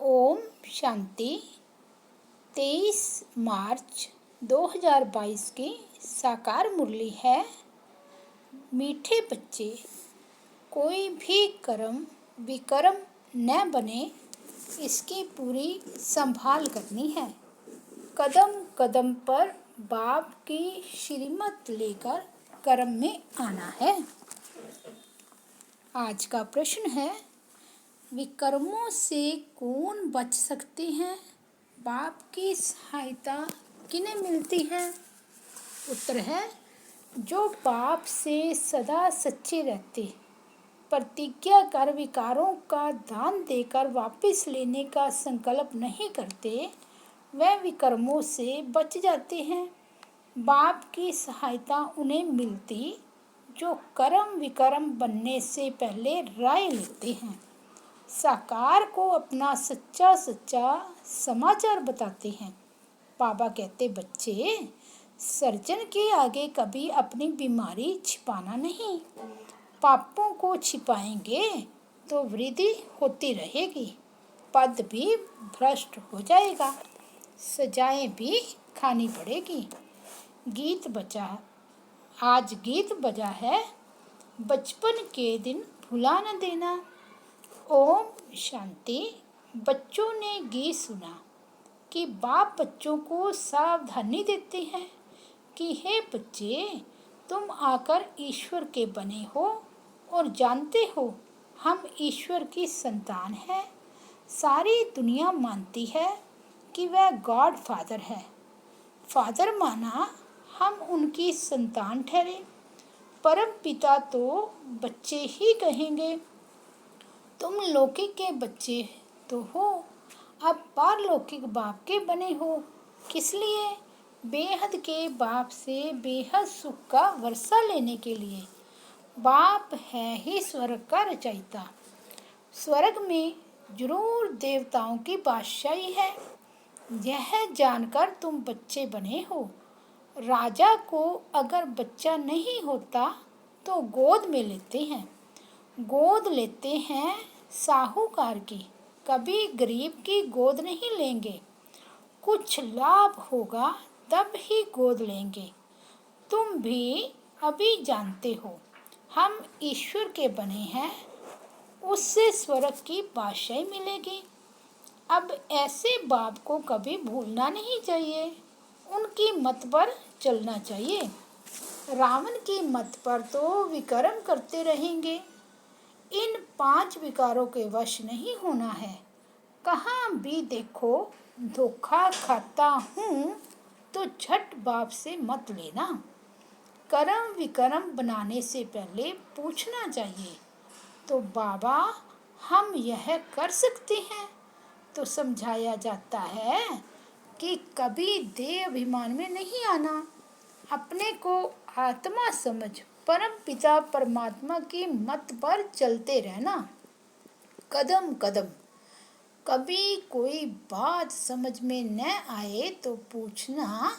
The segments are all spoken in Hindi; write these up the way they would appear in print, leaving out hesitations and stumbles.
ओम शांति। 23 मार्च 2022 की साकार मुरली है। मीठे बच्चे, कोई भी कर्म विकर्म न बने, इसकी पूरी संभाल करनी है। कदम कदम पर बाप की श्रीमत लेकर कर्म में आना है। आज का प्रश्न है, विकर्मों से कौन बच सकते हैं? बाप की सहायता किन्हें मिलती है? उत्तर है, जो बाप से सदा सच्चे रहते, प्रतिज्ञा कर विकारों का दान देकर वापस लेने का संकल्प नहीं करते, वह विकर्मों से बच जाते हैं। बाप की सहायता उन्हें मिलती जो कर्म विकर्म बनने से पहले राय लेते हैं, साकार को अपना सच्चा समाचार बताते हैं। बाबा कहते, बच्चे, सर्जन के आगे कभी अपनी बीमारी छिपाना नहीं। पापों को छिपाएंगे तो वृद्धि होती रहेगी, पद भी भ्रष्ट हो जाएगा, सजाएं भी खानी पड़ेगी। आज गीत बजा है, बचपन के दिन भुला न देना। ओम शांति। बच्चों ने गीत सुना कि बाप बच्चों को सावधानी देते हैं कि हे बच्चे, तुम आकर ईश्वर के बने हो और जानते हो हम ईश्वर की संतान हैं। सारी दुनिया मानती है कि वह गॉड फादर है। फादर माना, हम उनकी संतान ठहरे। परम पिता तो बच्चे ही कहेंगे। तुम लौकिक के बच्चे तो हो, अब पारलौकिक बाप के बने हो। किस लिए? बेहद के बाप से बेहद सुख का वर्षा लेने के लिए। बाप है ही स्वर्ग का रचयिता। स्वर्ग में जरूर देवताओं की बादशाही है। यह जानकर तुम बच्चे बने हो। राजा को अगर बच्चा नहीं होता तो गोद में लेते हैं। गोद लेते हैं साहूकार की, कभी गरीब की गोद नहीं लेंगे। कुछ लाभ होगा तब ही गोद लेंगे। तुम भी अभी जानते हो हम ईश्वर के बने हैं, उससे स्वर्ग की बादशाही मिलेगी। अब ऐसे बाप को कभी भूलना नहीं चाहिए, उनकी मत पर चलना चाहिए। रावण की मत पर तो विकर्म करते रहेंगे। इन 5 विकारों के वश नहीं होना है। कहाँ भी देखो धोखा खाता हूँ तो झट बाप से मत लेना। कर्म विकर्म बनाने से पहले पूछना चाहिए, तो बाबा हम यह कर सकते हैं? तो समझाया जाता है कि कभी देह अभिमान में नहीं आना, अपने को आत्मा समझ परम पिता परमात्मा की मत पर चलते रहना। कदम कदम कभी कोई बात समझ में न आए तो पूछना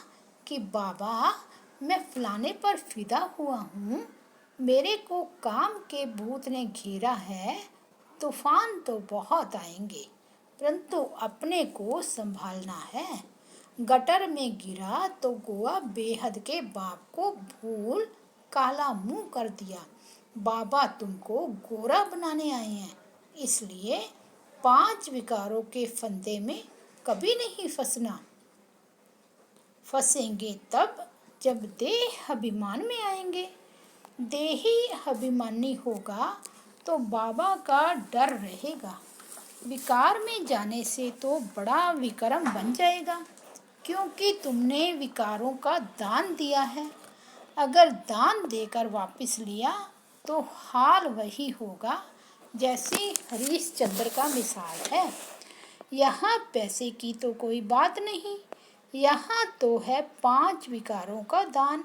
कि बाबा मैं फलाने पर फिदा हुआ हूँ, मेरे को काम के भूत ने घेरा है। तूफान तो बहुत आएंगे, परंतु अपने को संभालना है। गटर में गिरा तो गोवा बेहद के बाप को भूल काला मुंह कर दिया। बाबा तुमको गोरा बनाने आए हैं, इसलिए 5 विकारों के फंदे में कभी नहीं फंसना। फंसेंगे तब जब देह अभिमान में आएंगे। देही अभिमानी होगा तो बाबा का डर रहेगा। विकार में जाने से तो बड़ा विक्रम बन जाएगा, क्योंकि तुमने विकारों का दान दिया है। अगर दान देकर वापस लिया तो हाल वही होगा जैसी हरीशचंद्र का मिसाल है। यहाँ पैसे की तो कोई बात नहीं, यहाँ तो है 5 विकारों का दान।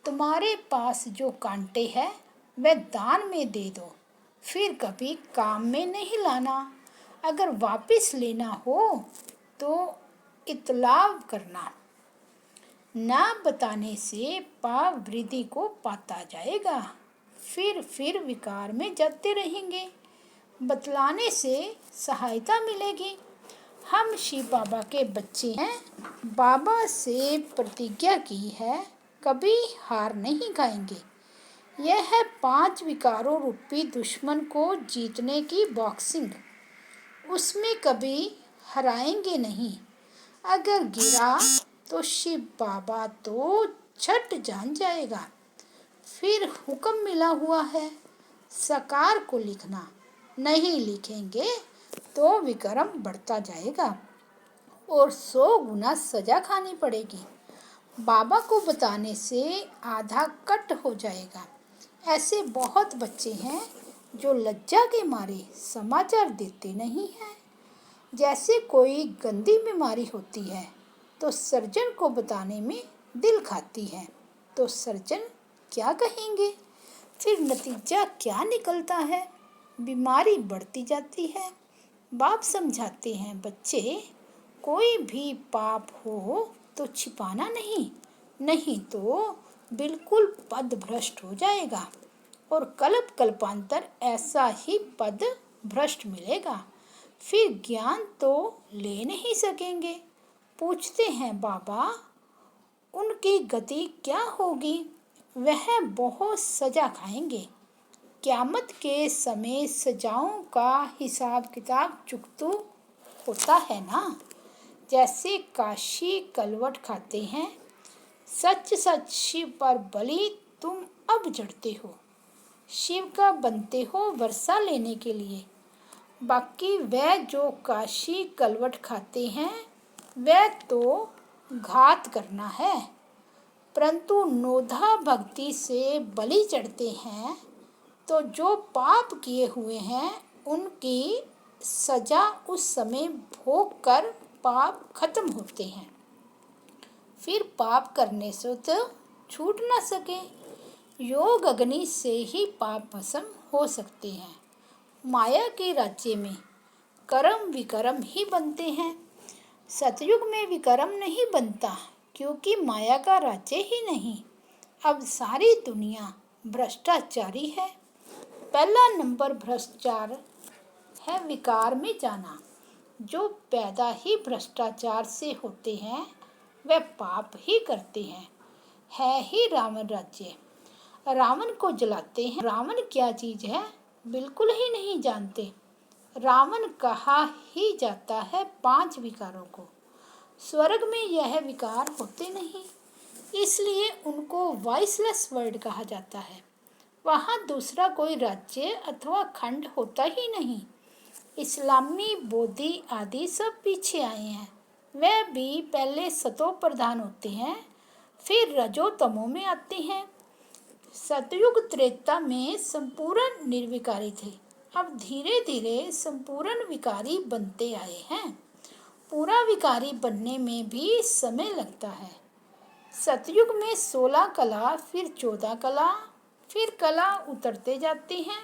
तुम्हारे पास जो कांटे हैं वह दान में दे दो, फिर कभी काम में नहीं लाना। अगर वापस लेना हो तो इतलाव करना, ना बताने से पाप वृद्धि को पाता जाएगा। फिर विकार में जाते रहेंगे। बतलाने से सहायता मिलेगी। हम शिव बाबा के बच्चे हैं, बाबा से प्रतिज्ञा की है, कभी हार नहीं खाएंगे। यह है 5 विकारों रूपी दुश्मन को जीतने की बॉक्सिंग, उसमें कभी हराएंगे नहीं। अगर गिरा तो शिव बाबा तो छट जान जाएगा। फिर हुक्म मिला हुआ है सकार को लिखना, नहीं लिखेंगे तो विक्रम बढ़ता जाएगा और 100 गुना सजा खानी पड़ेगी। बाबा को बताने से आधा कट हो जाएगा। ऐसे बहुत बच्चे हैं जो लज्जा के मारे समाचार देते नहीं हैं। जैसे कोई गंदी बीमारी होती है तो सर्जन को बताने में दिल खाती है, तो सर्जन क्या कहेंगे? फिर नतीजा क्या निकलता है? बीमारी बढ़ती जाती है। बाप समझाते हैं, बच्चे कोई भी पाप हो तो छिपाना नहीं, नहीं तो बिल्कुल पद भ्रष्ट हो जाएगा और कल्प कल्पांतर ऐसा ही पद भ्रष्ट मिलेगा। फिर ज्ञान तो ले नहीं सकेंगे। पूछते हैं बाबा, उनकी गति क्या होगी? वह बहुत सजा खाएंगे। क़यामत के समय सजाओं का हिसाब किताब चुकतू होता है ना। जैसे काशी कलवट खाते हैं, सच सच शिव पर बलि तुम अब जड़ते हो, शिव का बनते हो वर्षा लेने के लिए। बाकी वह जो काशी कलवट खाते हैं वह तो घात करना है, परंतु नोधा भक्ति से बलि चढ़ते हैं तो जो पाप किए हुए हैं उनकी सजा उस समय भोग कर पाप खत्म होते हैं। फिर पाप करने से तो छूट ना सके। योग अग्नि से ही पाप भस्म हो सकते हैं। माया के राज्य में कर्म विकर्म ही बनते हैं। सतयुग में विकर्म नहीं बनता, क्योंकि माया का राज्य ही नहीं। अब सारी दुनिया भ्रष्टाचारी है। पहला नंबर भ्रष्टाचार है विकार में जाना। जो पैदा ही भ्रष्टाचार से होते हैं वह पाप ही करते हैं। है ही रावण राज्य। रावण को जलाते हैं। रावण क्या चीज है बिल्कुल ही नहीं जानते। रावण कहा ही जाता है 5 विकारों को। स्वर्ग में यह विकार होते नहीं, इसलिए उनको वॉइसलेस वर्ल्ड कहा जाता है। वहाँ दूसरा कोई राज्य अथवा खंड होता ही नहीं। इस्लामी बोधी आदि सब पीछे आए हैं। वह भी पहले सतो प्रधान होते हैं, फिर रजो तमो में आते हैं। सतयुग त्रेता में संपूर्ण निर्विकारी थे, अब धीरे धीरे संपूर्ण विकारी बनते आए हैं। पूरा विकारी बनने में भी समय लगता है। सतयुग में 16 कला, फिर 14 कला, फिर कला उतरते जाते हैं,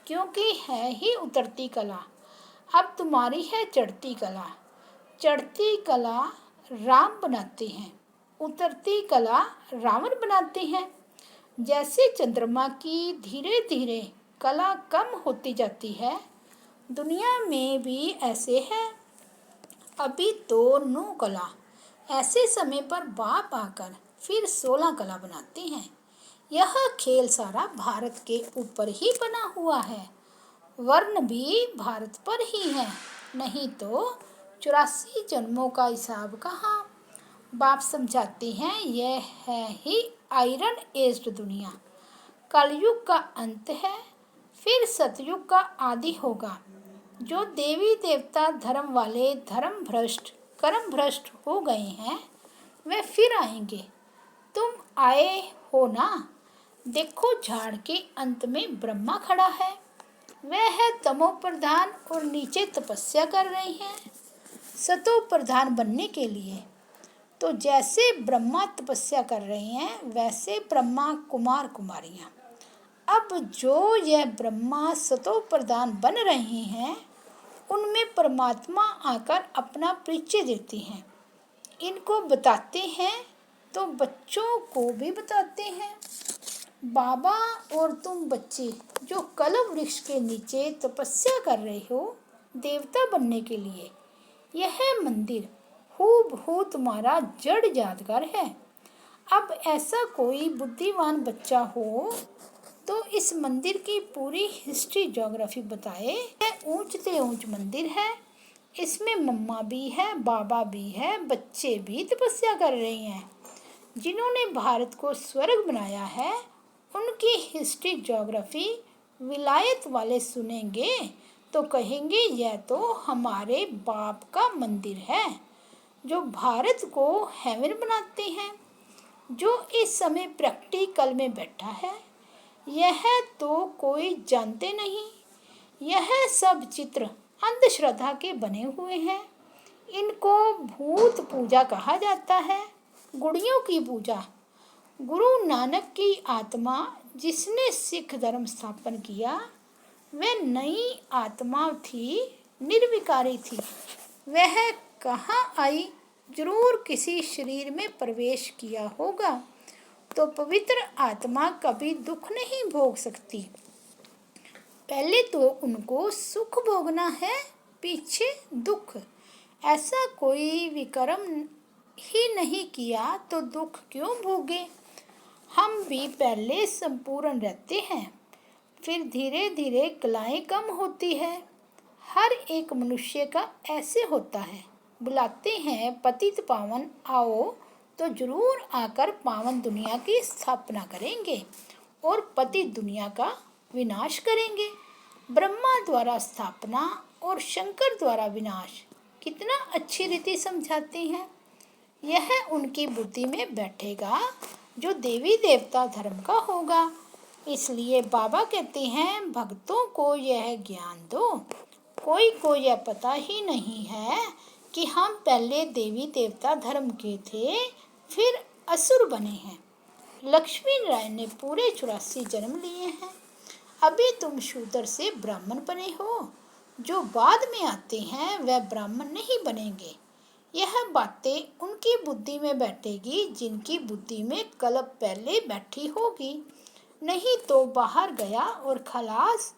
क्योंकि है ही उतरती कला। अब तुम्हारी है चढ़ती कला। चढ़ती कला राम बनाते हैं, उतरती कला रावण बनाते हैं। जैसे चंद्रमा की धीरे धीरे कला कम होती जाती है, दुनिया में भी ऐसे है। अभी तो 9 कला, ऐसे समय पर बाप आकर फिर 16 कला बनाते हैं। यह खेल सारा भारत के ऊपर ही बना हुआ है। वर्ण भी भारत पर ही है, नहीं तो 84 जन्मों का हिसाब कहाँ। बाप समझाते हैं, यह है ही आयरन एज्ड दुनिया। कलयुग का अंत है, फिर सतयुग का आदि होगा। जो देवी देवता धर्म वाले धर्म भ्रष्ट कर्म भ्रष्ट हो गए हैं वे फिर आएंगे। तुम आए हो ना। देखो झाड़ के अंत में ब्रह्मा खड़ा है, वह है तमो प्रधान और नीचे तपस्या कर रही हैं सतो प्रधान बनने के लिए। तो जैसे ब्रह्मा तपस्या कर रहे हैं वैसे ब्रह्मा कुमार कुमारियाँ। अब जो यह ब्रह्मा सतो प्रधान बन रहे हैं उनमें परमात्मा आकर अपना परिचय देते हैं। इनको बताते हैं तो बच्चों को भी बताते हैं। बाबा और तुम बच्चे जो कलम वृक्ष के नीचे तपस्या कर रहे हो देवता बनने के लिए, यह मंदिर हूबहू तुम्हारा जड़ यादगार है। अब ऐसा कोई बुद्धिमान बच्चा हो तो इस मंदिर की पूरी हिस्ट्री ज्योग्राफी बताए। यह ऊंच से ऊंच मंदिर है, इसमें मम्मा भी है, बाबा भी है, बच्चे भी तपस्या कर रहे हैं। जिन्होंने भारत को स्वर्ग बनाया है उनकी हिस्ट्री ज्योग्राफी विलायत वाले सुनेंगे तो कहेंगे यह तो हमारे बाप का मंदिर है जो भारत को हेवन बनाते हैं, जो इस समय प्रैक्टिकल में बैठा है। यह तो कोई जानते नहीं, यह सब चित्र अंधश्रद्धा के बने हुए हैं। इनको भूत पूजा कहा जाता है, गुड़ियों की पूजा। गुरु नानक की आत्मा जिसने सिख धर्म स्थापन किया वह नई आत्मा थी, निर्विकारी थी। वह कहाँ आई? जरूर किसी शरीर में प्रवेश किया होगा। तो पवित्र आत्मा कभी दुख नहीं भोग सकती। पहले तो उनको सुख भोगना है, पीछे दुख। ऐसा कोई विक्रम ही नहीं किया तो दुख क्यों भोगे? हम भी पहले संपूर्ण रहते हैं, फिर धीरे धीरे कलाएं कम होती है। हर एक मनुष्य का ऐसे होता है। बुलाते हैं पतित पावन आओ तो जरूर आकर पावन दुनिया की स्थापना करेंगे और पतित दुनिया का विनाश करेंगे। ब्रह्मा द्वारा स्थापना और शंकर द्वारा विनाश कितना अच्छी रीति समझाते हैं। यह उनकी बुद्धि में बैठेगा जो देवी देवता धर्म का होगा। इसलिए बाबा कहते हैं भक्तों को यह ज्ञान दो। कोई को यह पता ही नहीं है कि हम पहले देवी देवता धर्म के थे, फिर असुर बने हैं। लक्ष्मी नारायण ने पूरे 84 जन्म लिए हैं। अभी तुम शूद्र से ब्राह्मण बने हो, जो बाद में आते हैं वह ब्राह्मण नहीं बनेंगे। यह बातें उनकी बुद्धि में बैठेगी जिनकी बुद्धि में कल्प पहले बैठी होगी, नहीं तो बाहर गया और खलास।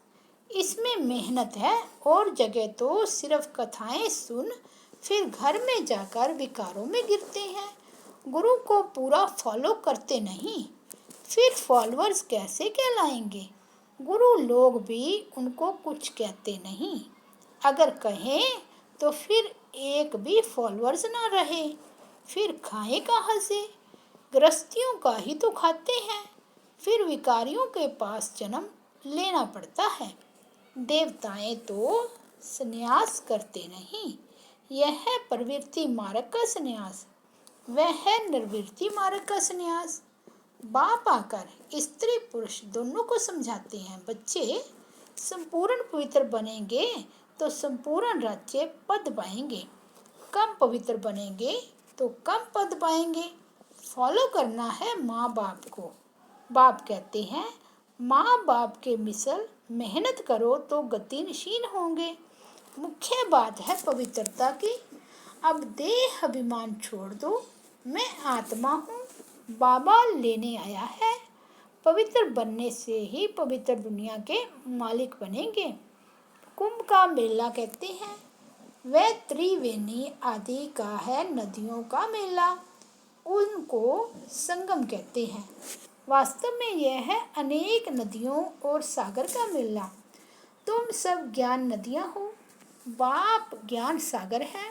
इसमें मेहनत है और जगह तो सिर्फ कथाएं सुन फिर घर में जाकर विकारों में गिरते हैं। गुरु को पूरा फॉलो करते नहीं, फिर फॉलोअर्स कैसे कहलाएंगे? गुरु लोग भी उनको कुछ कहते नहीं। अगर कहें तो फिर एक भी फॉलोअर्स ना रहे, फिर खाएं कहाँ से? गृहस्थियों का ही तो खाते हैं, फिर विकारियों के पास जन्म लेना पड़ता है। देवताएं तो संन्यास करते नहीं, यह है प्रवृत्ति मार्ग का संन्यास, वह है निर्वृत्ति मार्ग का संन्यास। बाप आकर स्त्री पुरुष दोनों को समझाते हैं बच्चे संपूर्ण पवित्र बनेंगे तो संपूर्ण राज्य पद पाएंगे, कम पवित्र बनेंगे तो कम पद पाएंगे। फॉलो करना है माँ बाप को। बाप कहते हैं माँ बाप के मिसल मेहनत करो तो गति नशीन होंगे। मुख्य बात है पवित्रता की। अब देह अभिमान छोड़ दो, मैं आत्मा हूँ, बाबा लेने आया है। पवित्र बनने से ही पवित्र दुनिया के मालिक बनेंगे। कुंभ का मेला कहते हैं वह त्रिवेणी आदि का है, नदियों का मेला, उनको संगम कहते हैं। वास्तव में यह है अनेक नदियों और सागर का मेला। तुम सब ज्ञान नदियाँ हो, बाप ज्ञान सागर है।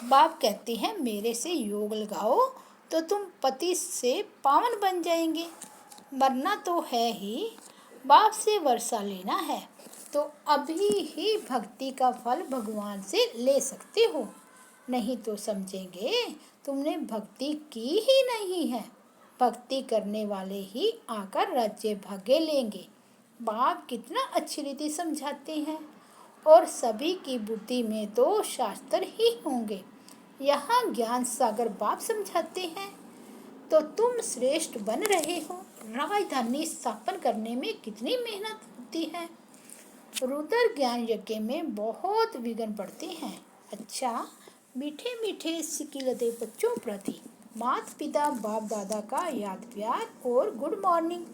बाप कहते हैं मेरे से योग लगाओ तो तुम पति से पावन बन जाएंगे। मरना तो है ही, बाप से वर्षा लेना है तो अभी ही भक्ति का फल भगवान से ले सकते हो, नहीं तो समझेंगे तुमने भक्ति की ही नहीं है। भक्ति करने वाले ही आकर राज्य भाग्य लेंगे। बाप कितना अच्छी रीति समझाते हैं और सभी की बुद्धि में तो शास्त्र ही होंगे। यहाँ ज्ञान सागर बाप समझाते हैं तो तुम श्रेष्ठ बन रहे हो। राजधानी स्थापन करने में कितनी मेहनत होती है। रुद्र ज्ञान यज्ञ में बहुत विघ्न पड़ते हैं। अच्छा, मीठे मीठे सिकिलते बच्चों प्रति माता पिता बाप दादा का याद प्यार और गुड मॉर्निंग।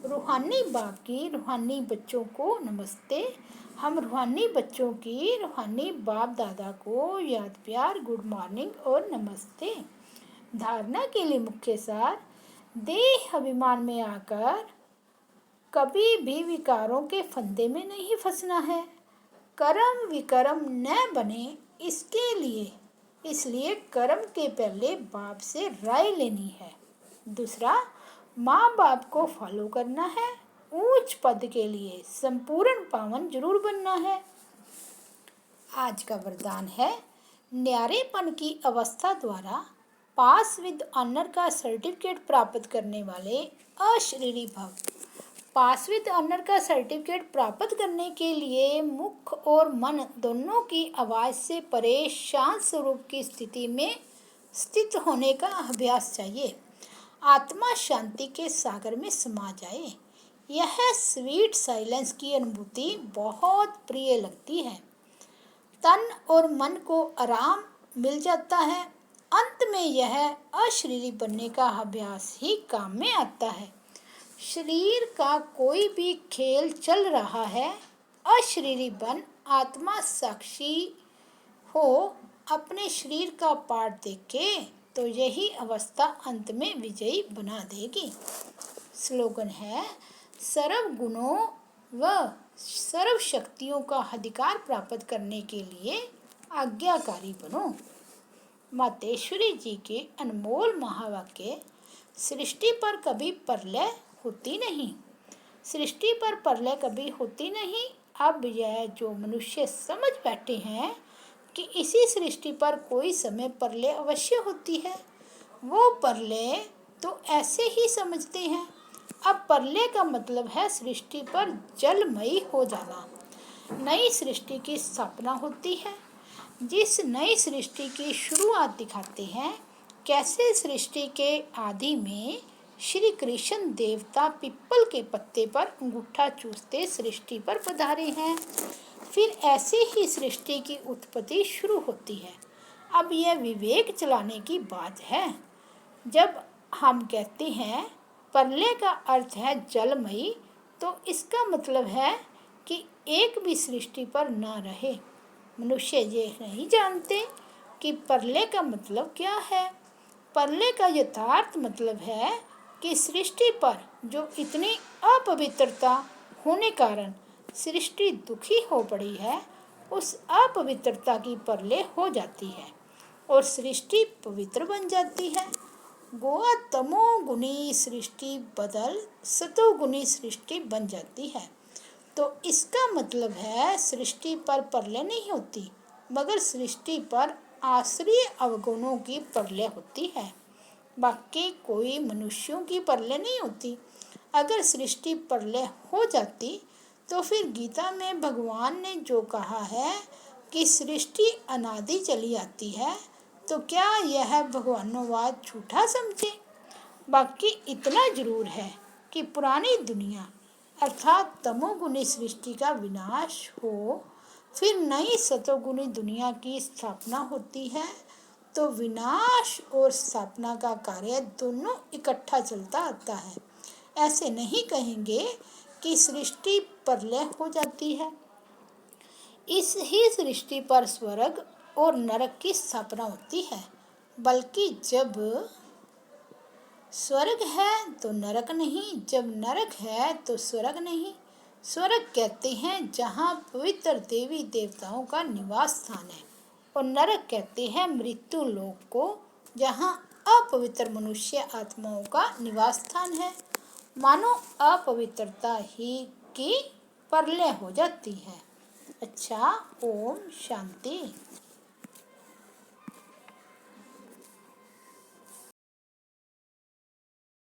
रूहानी बाप की रूहानी बच्चों को नमस्ते। हम रूहानी बच्चों की रूहानी बाप दादा को याद प्यार गुड मॉर्निंग और नमस्ते। धारणा के लिए मुख्य सार, देह अभिमान में आकर कभी भी विकारों के फंदे में नहीं फंसना है। कर्म विकर्म न बने इसलिए कर्म के पहले बाप से राय लेनी है। दूसरा, माँ बाप को फॉलो करना है। ऊंच पद के लिए संपूर्ण पावन जरूर बनना है। आज का वरदान है, न्यारेपन की अवस्था द्वारा पास विद ऑनर का सर्टिफिकेट प्राप्त करने वाले अशरीरी भव। पास विद ऑनर का सर्टिफिकेट प्राप्त करने के लिए मुख और मन दोनों की आवाज़ से परे शांत स्वरूप की स्थिति में स्थित होने का अभ्यास चाहिए। आत्मा शांति के सागर में समा जाए। यह स्वीट साइलेंस की अनुभूति बहुत प्रिय लगती है। तन और मन को आराम मिल जाता है। अंत में यह अशरीरी बनने का अभ्यास ही काम में आता है। शरीर का कोई भी खेल चल रहा है, अशरीरी बन आत्मा साक्षी हो अपने शरीर का पाठ देखे तो यही अवस्था अंत में विजयी बना देगी। स्लोगन है, सर्व गुणों व सर्व शक्तियों का अधिकार प्राप्त करने के लिए आज्ञाकारी बनो। मातेश्वरी जी के अनमोल महावाक्य, सृष्टि पर कभी प्रलय होती नहीं। सृष्टि पर प्रलय कभी होती नहीं। अब यह जो मनुष्य समझ बैठे हैं कि इसी सृष्टि पर कोई समय प्रलय अवश्य होती है, वो प्रलय तो ऐसे ही समझते हैं। अब प्रलय का मतलब है सृष्टि पर जलमयी हो जाना। नई सृष्टि की स्थापना होती है। जिस नई सृष्टि की शुरुआत दिखाते हैं, कैसे सृष्टि के आदि में श्री कृष्ण देवता पिप्पल के पत्ते पर अंगूठा चूसते सृष्टि पर पधारे हैं। फिर ऐसे ही सृष्टि की उत्पत्ति शुरू होती है। अब यह विवेक चलाने की बात है। जब हम कहते हैं प्रलय का अर्थ है जलमयी, तो इसका मतलब है कि एक भी सृष्टि पर ना रहे। मनुष्य ये नहीं जानते कि प्रलय का मतलब क्या है। प्रलय का यथार्थ मतलब है कि सृष्टि पर जो इतनी अपवित्रता होने कारण सृष्टि दुखी हो पड़ी है, उस अपवित्रता की प्रलय हो जाती है और सृष्टि पवित्र बन जाती है। गोवा तमोगुणी सृष्टि बदल सतोगुणी सृष्टि बन जाती है। तो इसका मतलब है सृष्टि पर प्रलय नहीं होती, मगर सृष्टि पर आश्रय अवगुणों की प्रलय होती है। बाकी कोई मनुष्यों की प्रलय नहीं होती। अगर सृष्टि प्रलय हो जाती तो फिर गीता में भगवान ने जो कहा है कि सृष्टि अनादि चली आती है, तो क्या यह भगवानोवाद झूठा समझे। बाकी इतना जरूर है कि पुरानी दुनिया अर्थात तमोगुणी सृष्टि का विनाश हो, फिर नई सतोगुणी दुनिया की स्थापना होती है। तो विनाश और स्थापना का कार्य दोनों इकट्ठा चलता आता है। ऐसे नहीं कहेंगे कि सृष्टि प्रलय हो जाती है। इस ही सृष्टि पर स्वर्ग और नरक की स्थापना होती है। बल्कि जब स्वर्ग है तो नरक नहीं, जब नरक है तो स्वर्ग नहीं। स्वर्ग कहते हैं जहाँ पवित्र देवी देवताओं का निवास स्थान है, और नरक कहते हैं मृत्यु लोक को, जहाँ अपवित्र मनुष्य आत्माओं का निवास स्थान है। मानो अपवित्रता ही की प्रलय हो जाती है। अच्छा, ओम शांति।